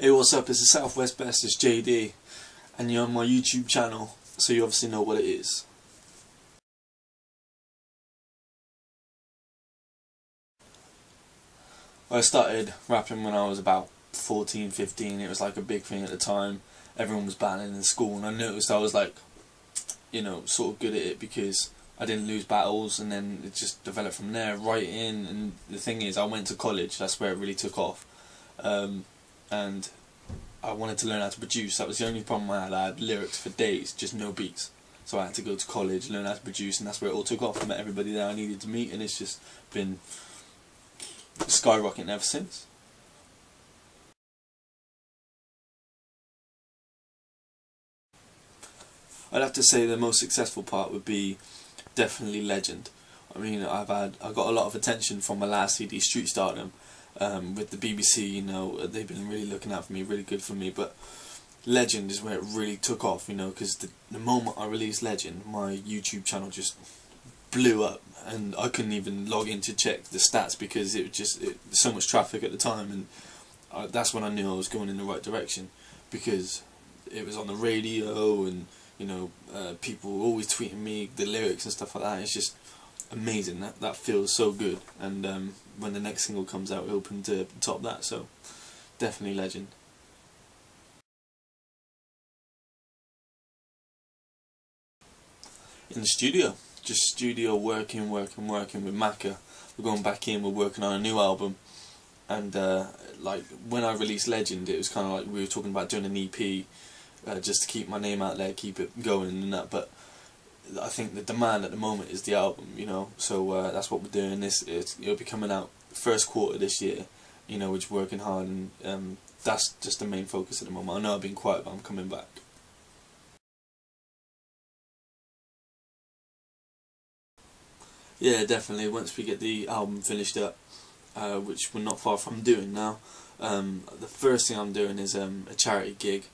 Hey, what's up? It's the Southwest Best, it's JaDee, and you're on my YouTube channel, so you obviously know what it is. I started rapping when I was about 14, 15. It was like a big thing at the time. Everyone was battling in school, and I noticed I was like, sort of good at it because I didn't lose battles, and then it just developed from there, writing. And the thing is, I went to college, that's where it really took off. And I wanted to learn how to produce. That was the only problem I had. I had lyrics for days, just no beats. So I had to go to college, learn how to produce, and that's where it all took off. I met everybody that I needed to meet, and it's just been skyrocketing ever since. I'd have to say the most successful part would be definitely Legend. I mean, I got a lot of attention from my last CD, Street Stardom, with the BBC. They've been really looking out for me, really good for me. But Legend is where it really took off, because the moment I released Legend, my YouTube channel just blew up, and I couldn't even log in to check the stats because it was just so much traffic at the time, and that's when I knew I was going in the right direction, because it was on the radio, and people always tweeting me the lyrics and stuff like that. It's just amazing. That feels so good, and when the next single comes out, we're hoping to top that. So definitely Legend. In the studio, just studio working with Macca. We're going back in, we're working on a new album, and like when I released Legend, it was kind of like we were talking about doing an EP, just to keep my name out there, keep it going and that. But I think the demand at the moment is the album, so that's what we're doing. It'll be coming out first quarter this year, we're just working hard, and that's just the main focus at the moment. I know I've been quiet, but I'm coming back. Yeah, definitely. Once we get the album finished up, which we're not far from doing now, the first thing I'm doing is a charity gig,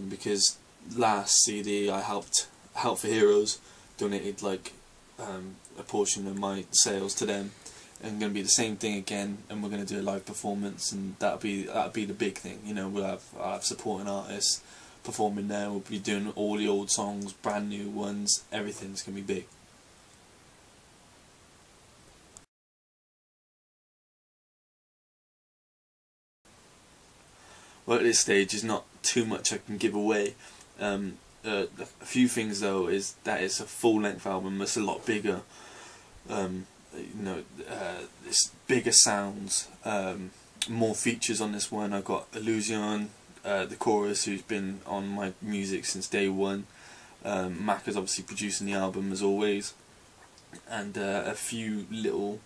because last CD I helped Help for Heroes, donated like a portion of my sales to them, and going to be the same thing again, and we're going to do a live performance, and that'll be the big thing. I'll have supporting artists performing there. We'll be doing all the old songs, brand new ones, everything's going to be big. Well, at this stage, there's not too much I can give away. A few things though is that it's a full-length album. It's a lot bigger. It's bigger sounds, more features on this one. I've got Illusion, the chorus, who's been on my music since day one. Mac is obviously producing the album as always, and a few little,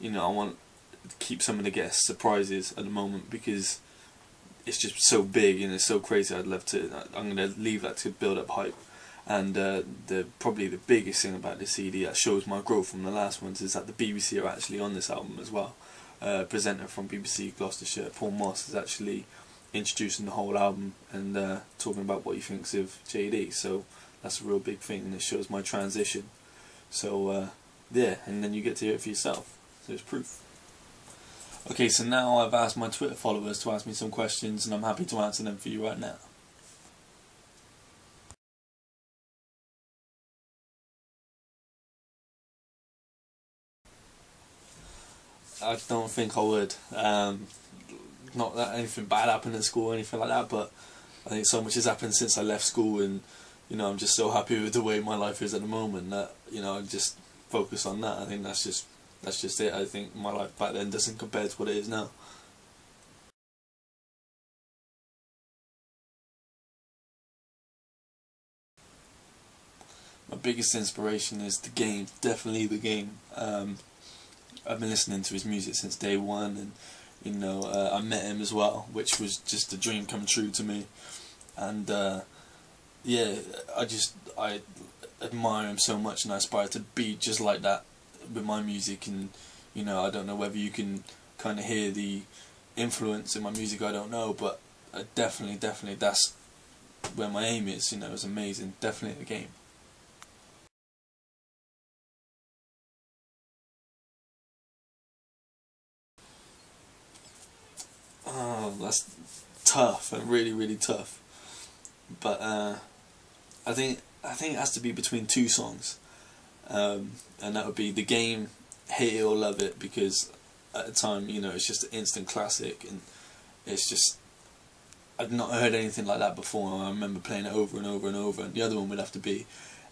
I want to keep some of the guest surprises at the moment because it's just so big and it's so crazy. I'm going to leave that to build up hype. And probably the biggest thing about this CD that shows my growth from the last ones is that the BBC are actually on this album as well. Presenter from BBC Gloucestershire, Paul Moss, is actually introducing the whole album and talking about what he thinks of JaDee. So that's a real big thing, and it shows my transition. So yeah, and then you get to hear it for yourself. So it's proof. Okay, so now I've asked my Twitter followers to ask me some questions, and I'm happy to answer them for you right now. I don't think I would. Not that anything bad happened in school or anything like that, but I think so much has happened since I left school, and I'm just so happy with the way my life is at the moment that I just focus on that. I think that's just it. I think my life back then doesn't compare to what it is now. My biggest inspiration is the game, definitely the game. I've been listening to his music since day one, and I met him as well, which was just a dream come true to me. And yeah, I admire him so much, and I aspire to be just like that with my music. And I don't know whether you can kind of hear the influence in my music. I don't know, but definitely, that's where my aim is. It's amazing. Definitely the game. Oh, that's tough and really, really tough. But I think it has to be between two songs, and that would be The Game, Hate It or Love It, because at the time, you know, it's just an instant classic, and it's just, I'd not heard anything like that before. I remember playing it over and over and over. And the other one would have to be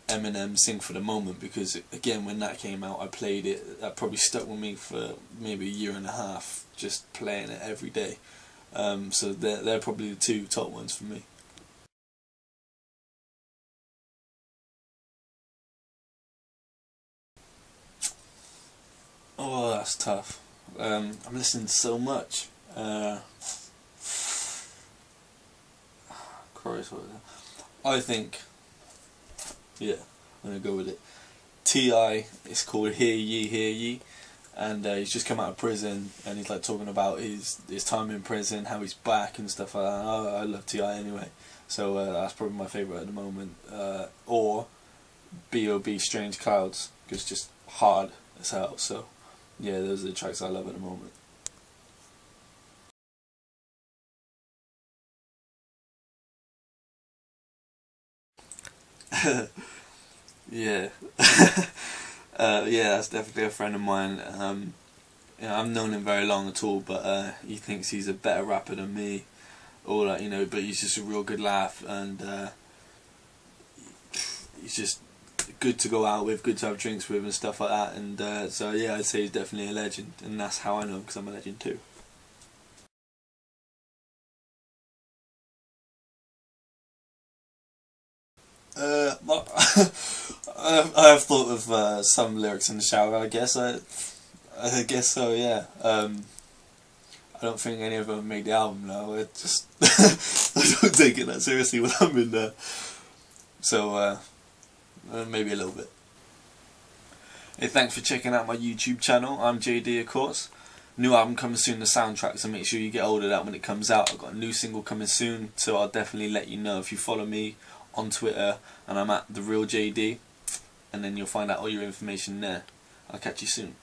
Eminem, Sing for the Moment, because again, when that came out, I played it. That probably stuck with me for maybe a year and a half, just playing it every day. So they're probably the two top ones for me. Oh, that's tough. I'm listening to so much. Christ, what is that? I think, yeah, I'm gonna go with it. T.I. It's called Hear Ye, Hear Ye, and he's just come out of prison, and he's like talking about his time in prison, how he's back and stuff like that. I love T.I. anyway, so that's probably my favourite at the moment. Or B.O.B. Strange Clouds, because it's just hard as hell. So yeah, those are the tracks I love at the moment. Yeah. Yeah, that's definitely a friend of mine. You know, I've known him very long at all, but he thinks he's a better rapper than me, or like, you know, but he's just a real good laugh, and he's just good to go out with, good to have drinks with and stuff like that, and so yeah, I'd say he's definitely a legend, and that's how I know him, because I'm a legend too. Well, I have thought of some lyrics in the shower. I guess so. Yeah. I don't think any of them made the album now. It just I don't take it that seriously when I'm in there. So maybe a little bit. Hey, thanks for checking out my YouTube channel. I'm JaDee, of course. New album coming soon, the soundtrack, so make sure you get hold of that when it comes out. I've got a new single coming soon, so I'll definitely let you know if you follow me on Twitter, and I'm at The Real JaDee, and then you'll find out all your information there. I'll catch you soon.